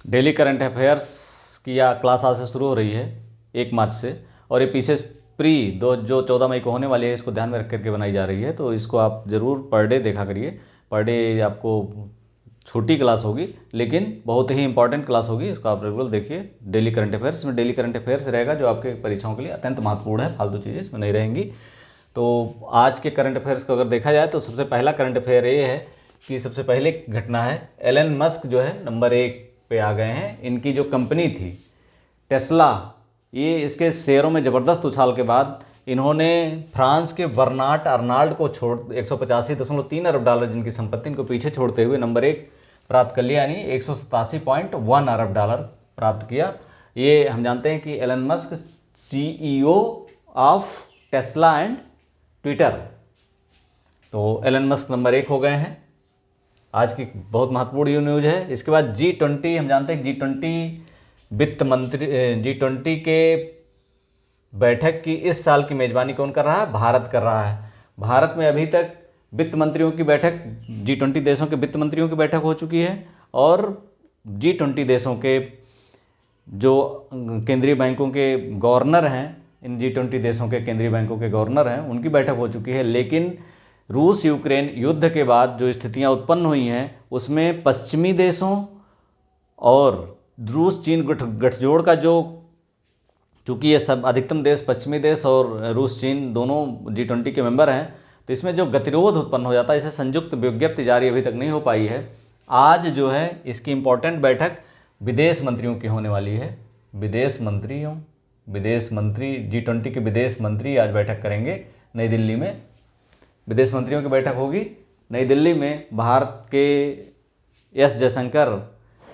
Daily current affairs की या class आज से शुरू हो रही है 1 मार्च से, और ये पीछे प्री दो जो 14 मई को होने वाली है इसको ध्यान में रख करके बनाई जा रही है। तो इसको आप ज़रूर पर डे देखा करिए। पर डे आपको छोटी क्लास होगी लेकिन बहुत ही इंपॉर्टेंट क्लास होगी, इसको आप रेगुलर देखिए। डेली करंट अफेयर्स, इसमें डेली करंट अफेयर्स रहेगा जो आपके परीक्षाओं के लिए अत्यंत महत्वपूर्ण है, फालतू चीज़ें इसमें नहीं रहेंगी। तो आज के करंट अफेयर्स को अगर देखा जाए तो सबसे पहला करंट अफेयर ये है कि सबसे पहले घटना है, एलन मस्क जो है नंबर 1 पे आ गए हैं। इनकी जो कंपनी थी टेस्ला, ये इसके शेयरों में ज़बरदस्त उछाल के बाद इन्होंने फ्रांस के बर्नार्ड अर्नाल्ड को छोड़ 185.3 अरब डॉलर जिनकी संपत्ति, इनको पीछे छोड़ते हुए नंबर 1 प्राप्त कर लिया, यानी 187.1 अरब डॉलर प्राप्त किया। ये हम जानते हैं कि Elon Musk CEO of Tesla and Twitter. तो एलन मस्क नंबर 1 हो गए हैं। आज की बहुत महत्वपूर्ण न्यूज है। इसके बाद G20, हम जानते हैं G20 वित्त मंत्री, G20 के बैठक की इस साल की मेजबानी कौन कर रहा है? भारत कर रहा है। भारत में अभी तक वित्त मंत्रियों की बैठक, G20 देशों के वित्त मंत्रियों की बैठक हो चुकी है, और G20 देशों के जो केंद्रीय बैंकों के गवर्नर हैं, इन G20 देशों के केंद्रीय बैंकों के गवर्नर हैं, उनकी बैठक हो चुकी है। लेकिन रूस यूक्रेन युद्ध के बाद जो स्थितियां उत्पन्न हुई हैं उसमें पश्चिमी देशों और रूस चीन गठजोड़ का जो, चूँकि ये सब अधिकतम देश पश्चिमी देश और रूस चीन दोनों G20 के मेंबर हैं, तो इसमें जो गतिरोध उत्पन्न हो जाता है, इसे संयुक्त विज्ञप्ति जारी अभी तक नहीं हो पाई है। आज जो है इसकी इम्पोर्टेंट बैठक विदेश मंत्रियों की होने वाली है। विदेश मंत्री G20 के विदेश मंत्री आज बैठक करेंगे नई दिल्ली में। विदेश मंत्रियों की बैठक होगी नई दिल्ली में। भारत के एस जयशंकर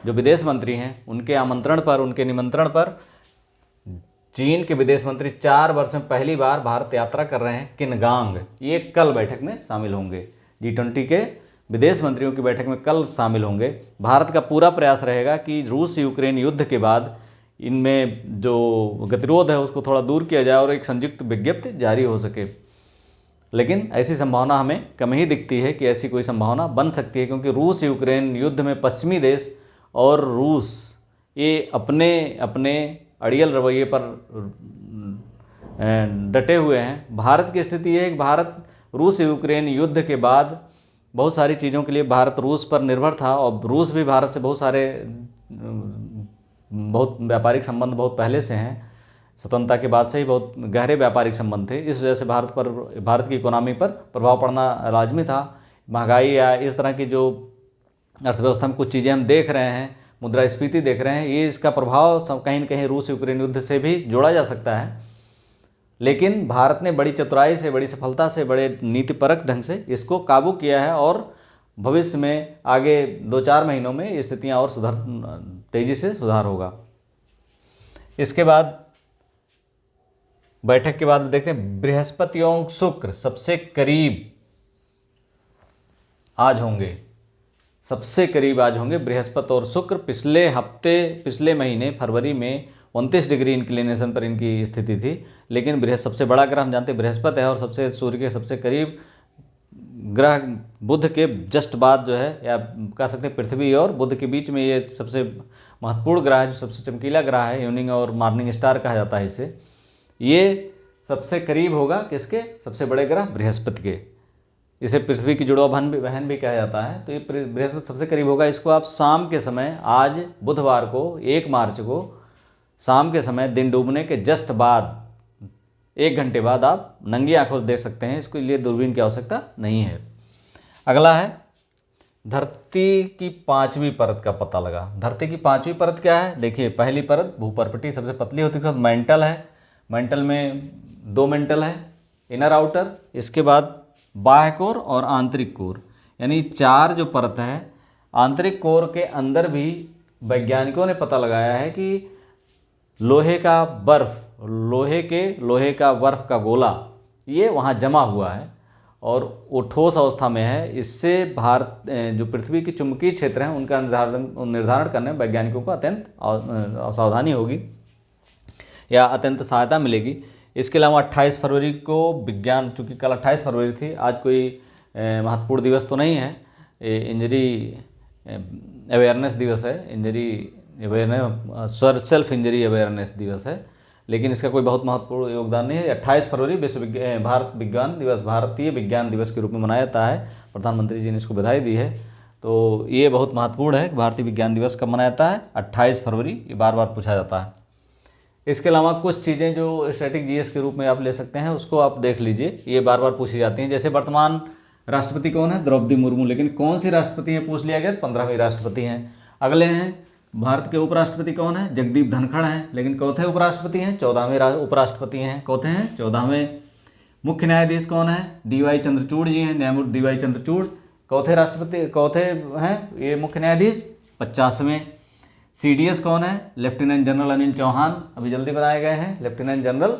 जो विदेश मंत्री हैं, उनके आमंत्रण पर, उनके निमंत्रण पर चीन के विदेश मंत्री 4 वर्ष में पहली बार भारत यात्रा कर रहे हैं, किनगांग। ये कल बैठक में शामिल होंगे। G20 के विदेश मंत्रियों की बैठक में कल शामिल होंगे। भारत का पूरा प्रयास रहेगा कि रूस यूक्रेन युद्ध के बाद इनमें जो गतिरोध है उसको थोड़ा दूर किया जाए और एक संयुक्त विज्ञप्ति जारी हो सके। लेकिन ऐसी संभावना हमें कम ही दिखती है कि ऐसी कोई संभावना बन सकती है, क्योंकि रूस यूक्रेन युद्ध में पश्चिमी देश और रूस ये अपने अपने अड़ियल रवैये पर डटे हुए हैं। भारत की स्थिति ये है कि भारत रूस यूक्रेन युद्ध के बाद बहुत सारी चीज़ों के लिए भारत रूस पर निर्भर था, और रूस भी भारत से बहुत व्यापारिक संबंध बहुत पहले से हैं। स्वतंत्रता के बाद से ही बहुत गहरे व्यापारिक संबंध थे। इस वजह से भारत की इकोनॉमी पर प्रभाव पड़ना लाजमी था। महंगाई या इस तरह की जो अर्थव्यवस्था में कुछ चीज़ें हम देख रहे हैं, मुद्रास्फीति देख रहे हैं, ये इसका प्रभाव कहीं न कहीं रूस यूक्रेन युद्ध से भी जोड़ा जा सकता है। लेकिन भारत ने बड़ी चतुराई से, बड़ी सफलता से, बड़े नीतिपरक ढंग से इसको काबू किया है, और भविष्य में आगे 2-4 महीनों में स्थितियाँ और तेज़ी से सुधार होगा। इसके बाद बैठक के बाद देखते हैं बृहस्पति और शुक्र सबसे करीब आज होंगे। सबसे करीब आज होंगे बृहस्पति और शुक्र। पिछले महीने फरवरी में 29 डिग्री इंक्लिनेशन पर इनकी स्थिति थी, लेकिन सबसे बड़ा ग्रह हम जानते हैं बृहस्पति है, और सबसे सूर्य के सबसे करीब ग्रह बुध के जस्ट बाद जो है, या कह सकते हैं पृथ्वी और बुध के बीच में ये सबसे महत्वपूर्ण ग्रह है, जो सबसे चमकीला ग्रह है, इवनिंग और मॉर्निंग स्टार कहा जाता है इसे। ये सबसे करीब होगा किसके? सबसे बड़े ग्रह बृहस्पति के। इसे पृथ्वी की जुड़वा बहन भी कहा जाता है। तो ये बृहस्पति सबसे करीब होगा। इसको आप शाम के समय, आज बुधवार को 1 मार्च को शाम के समय दिन डूबने के जस्ट बाद 1 घंटे बाद आप नंगी आंखों से देख सकते हैं। इसके लिए दूरबीन की आवश्यकता नहीं है। अगला है धरती की 5वीं परत का पता लगा। धरती की 5वीं परत क्या है? देखिए, पहली परत भूपर्पटी सबसे पतली होती है, मेंटल है। मेंटल में 2 मेंटल है, इनर आउटर। इसके बाद बाह्य कोर और आंतरिक कोर, यानी 4 जो परत है। आंतरिक कोर के अंदर भी वैज्ञानिकों ने पता लगाया है कि लोहे का बर्फ का गोला ये वहाँ जमा हुआ है और वो ठोस अवस्था में है। इससे भारत जो पृथ्वी की चुंबकीय क्षेत्र हैं उनका निर्धारण करने में वैज्ञानिकों को अत्यंत सावधानी होगी या अत्यंत सहायता मिलेगी। इसके अलावा 28 फरवरी को विज्ञान, चूँकि कल 28 फरवरी थी, आज कोई महत्वपूर्ण दिवस तो नहीं है, इंजरी अवेयरनेस दिवस है, injury awareness self injury awareness दिवस है, लेकिन इसका कोई बहुत महत्वपूर्ण योगदान नहीं है। 28 फरवरी भारत विज्ञान दिवस, भारतीय विज्ञान दिवस के रूप में मनाया जाता है। प्रधानमंत्री जी ने इसको बधाई दी है, तो ये बहुत महत्वपूर्ण है। भारतीय विज्ञान दिवस कब मनाया जाता है? 28 फरवरी। ये बार बार पूछा जाता है। इसके अलावा कुछ चीज़ें जो स्टैटिक जीएस के रूप में आप ले सकते हैं, उसको आप देख लीजिए, ये बार बार पूछी जाती हैं। जैसे वर्तमान राष्ट्रपति कौन है? द्रौपदी मुर्मू। लेकिन कौन सी राष्ट्रपति है पूछ लिया गया, 15वीं राष्ट्रपति हैं। अगले हैं भारत के उपराष्ट्रपति कौन है? जगदीप धनखड़ हैं। लेकिन चौथे उपराष्ट्रपति हैं? 14वें उपराष्ट्रपति हैं। चौथे हैं 14वें। मुख्य न्यायाधीश कौन है? डीवाई चंद्रचूड़ जी हैं, न्यायमूर्ति डीवाई चंद्रचूड़। चौथे हैं ये मुख्य न्यायाधीश? 50वें। सीडीएस कौन है? लेफ्टिनेंट जनरल अनिल चौहान, अभी जल्दी बनाए गए हैं लेफ्टिनेंट जनरल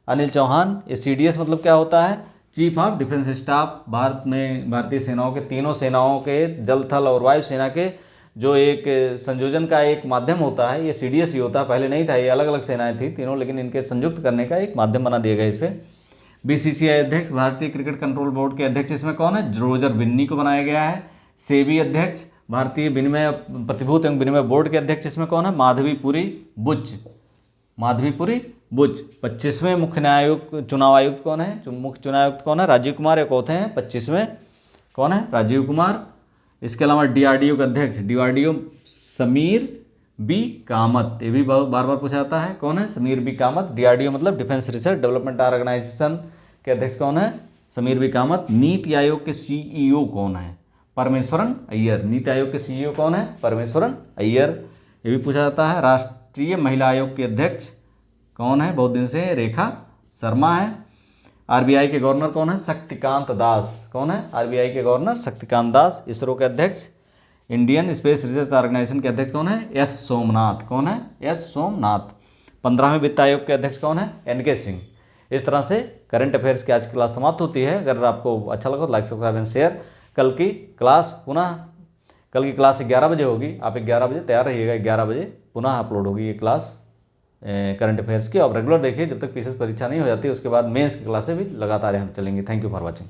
अनिल चौहान। ये सीडीएस मतलब क्या होता है? Chief of defence staff. Bharat में भारतीय सेनाओं के, तीनों सेनाओं के, जल थल और वायु सेना के जो एक संयोजन का एक माध्यम होता है, ये सीडीएस ही होता है। पहले नहीं था, ये अलग अलग सेनाएं थी तीनों, लेकिन इनके संयुक्त करने का एक माध्यम बना दिया गया इसे। बीसीसीआई अध्यक्ष, भारतीय क्रिकेट कंट्रोल बोर्ड के अध्यक्ष इसमें कौन है? रोजर बिन्नी को बनाया गया है। सेबी अध्यक्ष, भारतीय विनिमय प्रतिभूति एवं विनिमय बोर्ड के अध्यक्ष इसमें कौन है? माधवीपुरी बुच। 25वें मुख्य चुनाव आयुक्त कौन है? मुख्य चुनाव आयुक्त कौन है? राजीव कुमार। एक होते हैं 25वें, कौन है? राजीव कुमार। इसके अलावा डीआरडीओ के अध्यक्ष, डीआरडीओ समीर बी कामत, ये भी बार बार पूछा जाता है। कौन है? समीर बी कामत। डीआरडीओ मतलब डिफेंस रिसर्च डेवलपमेंट ऑर्गेनाइजेशन के अध्यक्ष कौन है? समीर बी कामत। नीति आयोग के सीईओ कौन है? परमेश्वरन अय्यर। नीति आयोग के सीईओ कौन है? परमेश्वरन अय्यर, ये भी पूछा जाता है। राष्ट्रीय महिला आयोग के अध्यक्ष कौन है? बहुत दिन से रेखा शर्मा है। आरबीआई के गवर्नर कौन है? शक्तिकांत दास। कौन है? आरबीआई के गवर्नर शक्तिकांत दास। इसरो के अध्यक्ष, इंडियन स्पेस रिसर्च ऑर्गेनाइजेशन के अध्यक्ष कौन है? एस सोमनाथ। कौन है? एस सोमनाथ। 15वें वित्त आयोग के अध्यक्ष कौन है? एनके सिंह। इस तरह से करंट अफेयर्स की आज की क्लास समाप्त होती है। अगर आपको अच्छा लगा तो लाइक, सब्सक्राइब एंड शेयर। कल की क्लास 11 बजे होगी। आप 11 बजे तैयार रहिएगा। 11 बजे पुनः अपलोड होगी ये क्लास करंट अफेयर्स की। आप रेगुलर देखिए जब तक पीसीएस परीक्षा नहीं हो जाती। उसके बाद मेंस की क्लासें भी लगातार हम चलेंगी। Thank you for watching.